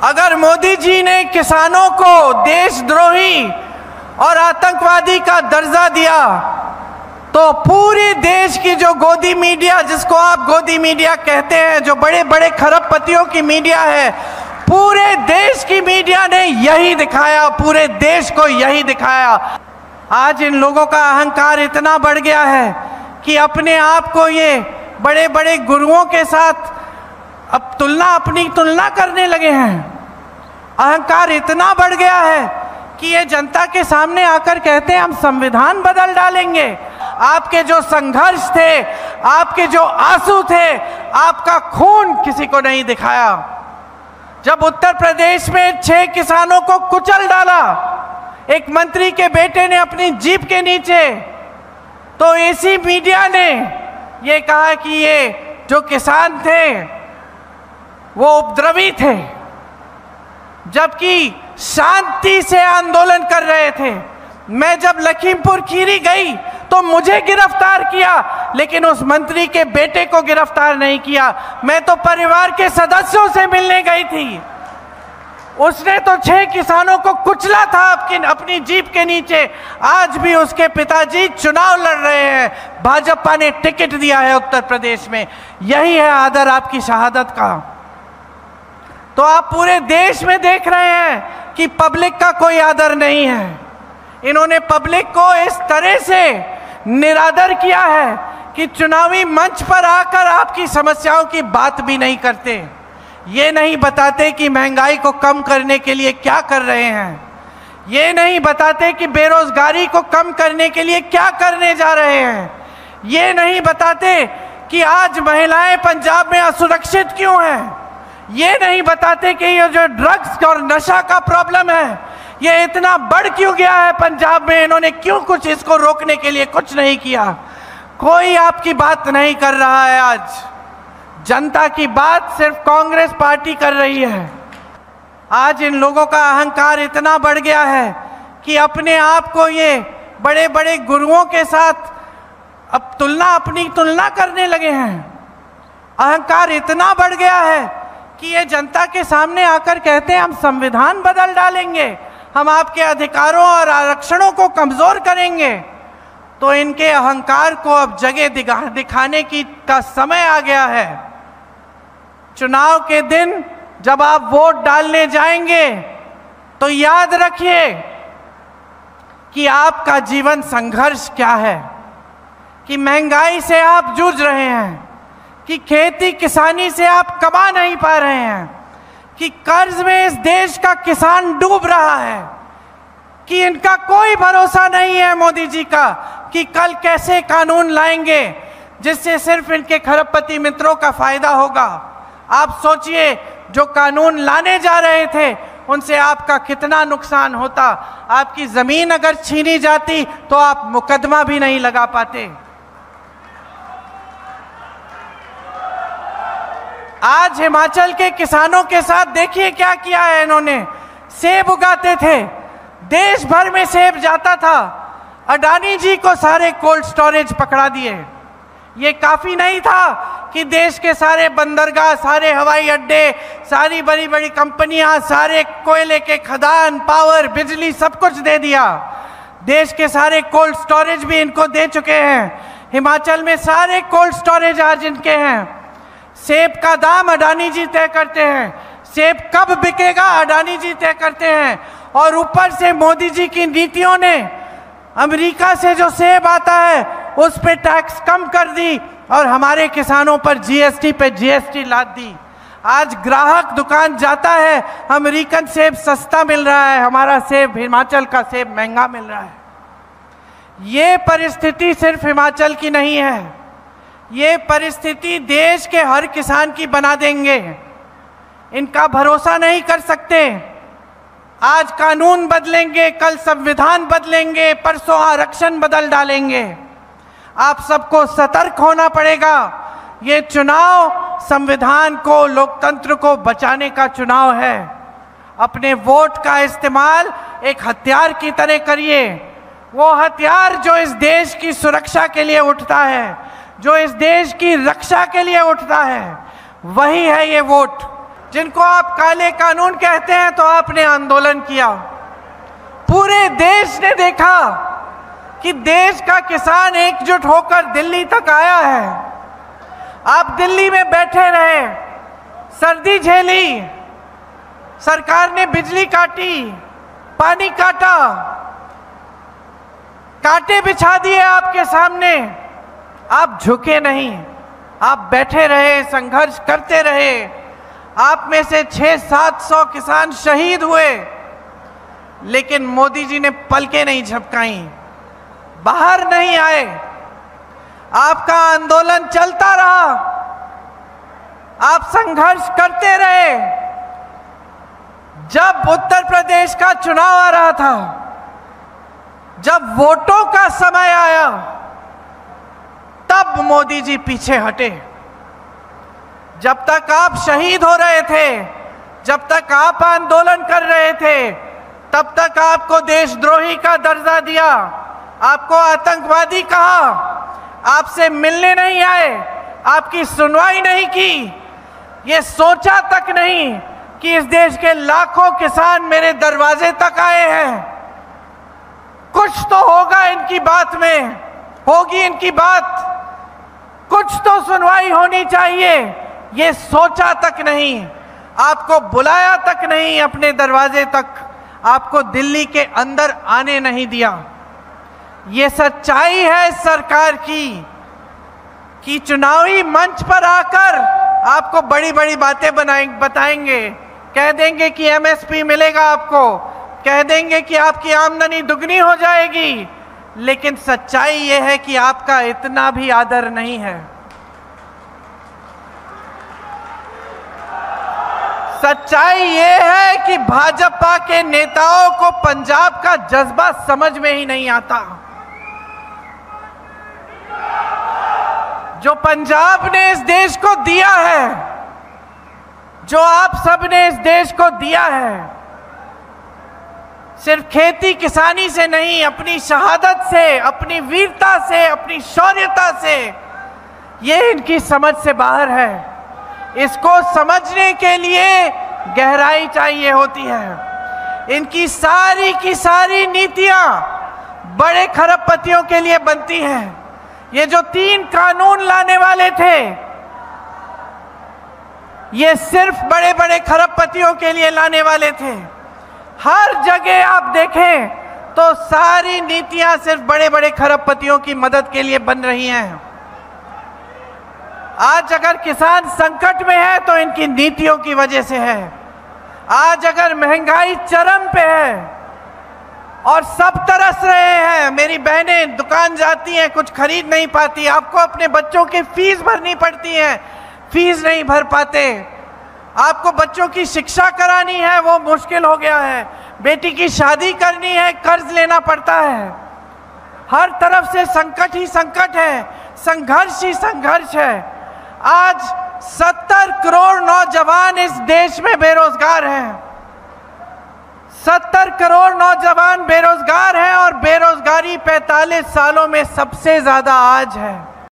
अगर मोदी जी ने किसानों को देशद्रोही और आतंकवादी का दर्जा दिया तो पूरे देश की जो गोदी मीडिया, जिसको आप गोदी मीडिया कहते हैं, जो बड़े बड़े खरबपतियों की मीडिया है, पूरे देश की मीडिया ने यही दिखाया, पूरे देश को यही दिखाया। आज इन लोगों का अहंकार इतना बढ़ गया है कि अपने आप को ये बड़े बड़े गुरुओं के साथ अब अपनी तुलना करने लगे हैं। अहंकार इतना बढ़ गया है कि ये जनता के सामने आकर कहते हैं हम संविधान बदल डालेंगे। आपके जो संघर्ष थे, आपके जो आंसू थे, आपका खून किसी को नहीं दिखाया। जब उत्तर प्रदेश में 6 किसानों को कुचल डाला एक मंत्री के बेटे ने अपनी जीप के नीचे, तो इसी मीडिया ने ये कहा कि ये जो किसान थे वो उपद्रवी थे, जबकि शांति से आंदोलन कर रहे थे। मैं जब लखीमपुर खीरी गई तो मुझे गिरफ्तार किया, लेकिन उस मंत्री के बेटे को गिरफ्तार नहीं किया। मैं तो परिवार के सदस्यों से मिलने गई थी। उसने तो 6 किसानों को कुचला था अपनी जीप के नीचे। आज भी उसके पिताजी चुनाव लड़ रहे हैं, भाजपा ने टिकट दिया है उत्तर प्रदेश में। यही है आदर आपकी शहादत का। तो आप पूरे देश में देख रहे हैं कि पब्लिक का कोई आदर नहीं है। इन्होंने पब्लिक को इस तरह से निरादर किया है कि चुनावी मंच पर आकर आपकी समस्याओं की बात भी नहीं करते। ये नहीं बताते कि महंगाई को कम करने के लिए क्या कर रहे हैं। ये नहीं बताते कि बेरोजगारी को कम करने के लिए क्या करने जा रहे हैं। ये नहीं बताते कि आज महिलाएं पंजाब में असुरक्षित क्यों हैं। ये नहीं बताते कि ये जो ड्रग्स और नशा का प्रॉब्लम है ये इतना बढ़ क्यों गया है पंजाब में। इन्होंने क्यों कुछ इसको रोकने के लिए कुछ नहीं किया। कोई आपकी बात नहीं कर रहा है। आज जनता की बात सिर्फ कांग्रेस पार्टी कर रही है। आज इन लोगों का अहंकार इतना बढ़ गया है कि अपने आप को ये बड़े बड़े गुरुओं के साथ अब अपनी तुलना करने लगे हैं। अहंकार इतना बढ़ गया है कि ये जनता के सामने आकर कहते हैं हम संविधान बदल डालेंगे, हम आपके अधिकारों और आरक्षणों को कमजोर करेंगे। तो इनके अहंकार को अब जगह दिखाने का समय आ गया है। चुनाव के दिन जब आप वोट डालने जाएंगे तो याद रखिए कि आपका जीवन संघर्ष क्या है, कि महंगाई से आप जूझ रहे हैं, कि खेती किसानी से आप कमा नहीं पा रहे हैं, कि कर्ज में इस देश का किसान डूब रहा है, कि इनका कोई भरोसा नहीं है मोदी जी का कि कल कैसे कानून लाएंगे जिससे सिर्फ इनके खरबपति मित्रों का फायदा होगा। आप सोचिए जो कानून लाने जा रहे थे उनसे आपका कितना नुकसान होता। आपकी जमीन अगर छीनी जाती तो आप मुकदमा भी नहीं लगा पाते। आज हिमाचल के किसानों के साथ देखिए क्या किया है इन्होंने। सेब उगाते थे, देश भर में सेब जाता था, अडानी जी को सारे कोल्ड स्टोरेज पकड़ा दिए। ये काफी नहीं था कि देश के सारे बंदरगाह, सारे हवाई अड्डे, सारी बड़ी बड़ी कंपनियां, सारे कोयले के खदान, पावर, बिजली सब कुछ दे दिया। देश के सारे कोल्ड स्टोरेज भी इनको दे चुके हैं। हिमाचल में सारे कोल्ड स्टोरेज आज इनके हैं। सेब का दाम अडानी जी तय करते हैं, सेब कब बिकेगा अडानी जी तय करते हैं। और ऊपर से मोदी जी की नीतियों ने अमेरिका से जो सेब आता है उस पे टैक्स कम कर दी और हमारे किसानों पर जीएसटी पे जीएसटी लाद दी। आज ग्राहक दुकान जाता है, अमेरिकन सेब सस्ता मिल रहा है, हमारा सेब, हिमाचल का सेब महंगा मिल रहा है। ये परिस्थिति सिर्फ हिमाचल की नहीं है, ये परिस्थिति देश के हर किसान की बना देंगे। इनका भरोसा नहीं कर सकते। आज कानून बदलेंगे, कल संविधान बदलेंगे, परसों आरक्षण बदल डालेंगे। आप सबको सतर्क होना पड़ेगा। ये चुनाव संविधान को, लोकतंत्र को बचाने का चुनाव है। अपने वोट का इस्तेमाल एक हथियार की तरह करिए। वो हथियार जो इस देश की सुरक्षा के लिए उठता है, जो इस देश की रक्षा के लिए उठता है, वही है ये वोट। जिनको आप काले कानून कहते हैं, तो आपने आंदोलन किया। पूरे देश ने देखा कि देश का किसान एकजुट होकर दिल्ली तक आया है। आप दिल्ली में बैठे रहे, सर्दी झेली, सरकार ने बिजली काटी, पानी काटा, कांटे बिछा दिए आपके सामने, आप झुके नहीं, आप बैठे रहे, संघर्ष करते रहे। आप में से 600-700 किसान शहीद हुए, लेकिन मोदी जी ने पलकें नहीं झपकाई, बाहर नहीं आए। आपका आंदोलन चलता रहा, आप संघर्ष करते रहे। जब उत्तर प्रदेश का चुनाव आ रहा था, जब वोटों का समय आया, तब मोदी जी पीछे हटे। जब तक आप शहीद हो रहे थे, जब तक आप आंदोलन कर रहे थे, तब तक आपको देशद्रोही का दर्जा दिया, आपको आतंकवादी कहा, आपसे मिलने नहीं आए, आपकी सुनवाई नहीं की। ये सोचा तक नहीं कि इस देश के लाखों किसान मेरे दरवाजे तक आए हैं, कुछ तो होगा इनकी बात में, होगी इनकी बात, कुछ तो सुनवाई होनी चाहिए। ये सोचा तक नहीं, आपको बुलाया तक नहीं अपने दरवाजे तक, आपको दिल्ली के अंदर आने नहीं दिया। ये सच्चाई है इस सरकार की कि चुनावी मंच पर आकर आपको बड़ी बड़ी बातें बताएंगे, कह देंगे कि एमएसपी मिलेगा आपको, कह देंगे कि आपकी आमदनी दुगनी हो जाएगी, लेकिन सच्चाई ये है कि आपका इतना भी आदर नहीं है। सच्चाई ये है कि भाजपा के नेताओं को पंजाब का जज्बा समझ में ही नहीं आता। जो पंजाब ने इस देश को दिया है, जो आप सब ने इस देश को दिया है, सिर्फ खेती किसानी से नहीं, अपनी शहादत से, अपनी वीरता से, अपनी शौर्यता से, ये इनकी समझ से बाहर है। इसको समझने के लिए गहराई चाहिए होती है। इनकी सारी की सारी नीतियां बड़े खरबपतियों के लिए बनती हैं। ये जो 3 कानून लाने वाले थे, ये सिर्फ बड़े बड़े खरबपतियों के लिए लाने वाले थे। हर जगह आप देखें तो सारी नीतियां सिर्फ बड़े बड़े खरबपतियों की मदद के लिए बन रही हैं। आज अगर किसान संकट में है तो इनकी नीतियों की वजह से है। आज अगर महंगाई चरम पे है और सब तरस रहे हैं, मेरी बहनें दुकान जाती हैं, कुछ खरीद नहीं पाती, आपको अपने बच्चों की फीस भरनी पड़ती है, फीस नहीं भर पाते, आपको बच्चों की शिक्षा करानी है, वो मुश्किल हो गया है, बेटी की शादी करनी है, कर्ज लेना पड़ता है। हर तरफ से संकट ही संकट है, संघर्ष ही संघर्ष है। आज 70 करोड़ नौजवान इस देश में बेरोजगार हैं। 70 करोड़ नौजवान बेरोजगार हैं और बेरोजगारी 45 सालों में सबसे ज्यादा आज है।